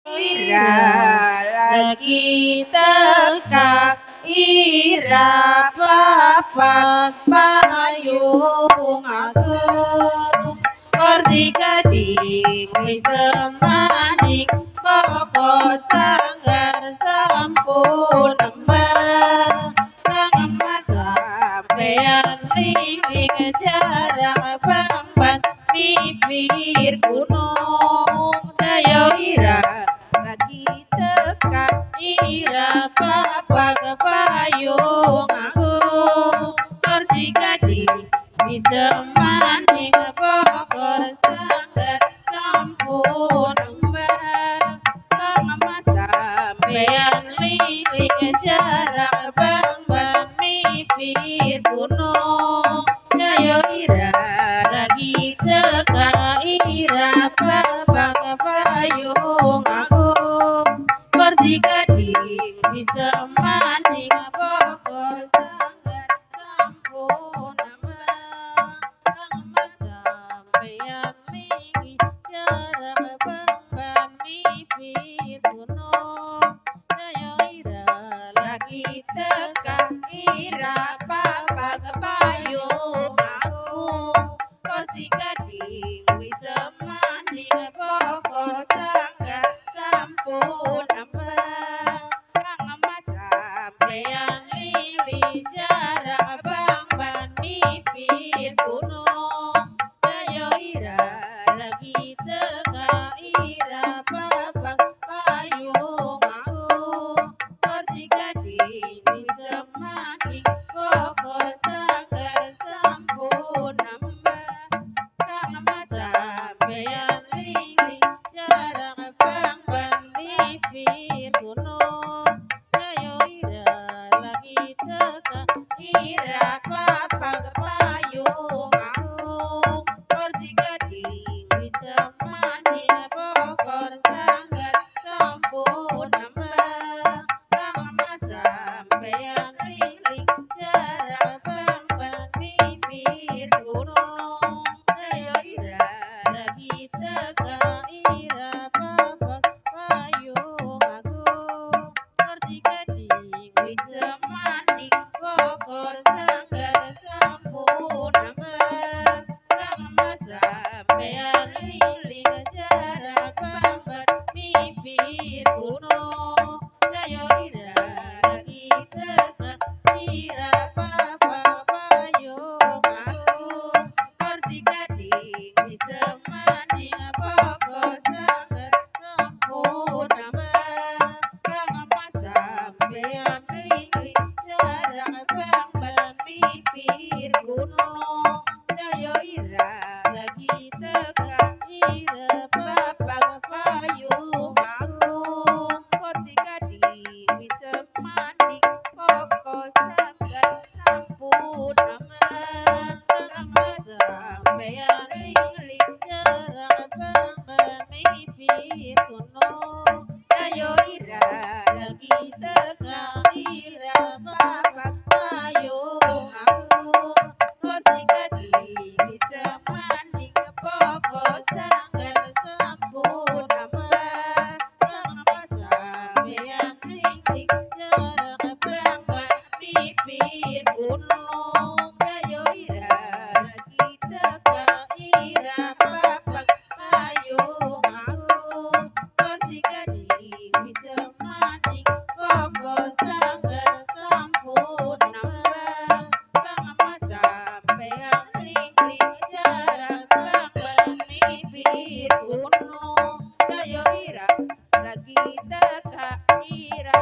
Ira lagi teka ira papak payung agung kursi gading wis semaning pokok sanggar sampun nembang kang emas sampean liling jarak bamban bibir gunung daya ira lagi teka ira papak payung agung kursi gading bisa maning pokor sanggar sampun embang sang emas sampean liling jarak bamban bibir gunung daya ira lagi teka ira papak payung agung kursi gading bisa maning pokor sanggar sampun embang kang emas sampean lingi jarak bamban bibir gunung daya ira lagi teka ira papak payung agung kursi gading wis maning pokor sanggar sampun embang kang emas sampean lili jarak bamban bibir gunung daya ira lagi teka ira papak payung agung kursi gading bisa maning pokor sanggar sampun embang kang emas sampean liling jarak bamban bibir gunung daya ira lagi teka ira papak payung agung kursi gading bisa maning pokor sanggar sampun embang kang emas sampean liling jarak bamban bibir gunung daya ira lagi teka ira papak payung agung kursi gading bisa maning pokor sanggar sampun embang kang emas sampean liling jarak bamban bibir gunung daya ira lagi teka ira papak payung agung kursi gading bisa maning pokor sanggar sampun embang kang emas sampean liling jarak bamban bibir gunung daya ira lagi teka ira papak payung agung kursi gading bisa maning pokor sanggar sampun embang kang emas sampean liling jarak bamban bibir gunung daya ira lagi teka ira papak payung agung kursi gading bisa maning pokor sanggar sampun embang kang emas sampean liling jarak bamban bibir gunung daya ira lagi teka ira papak payung agung kursi gading bisa maning pokor sanggar sampun embang kang emas sampean liling jarak bamban bibir gunung daya ira lagi teka ira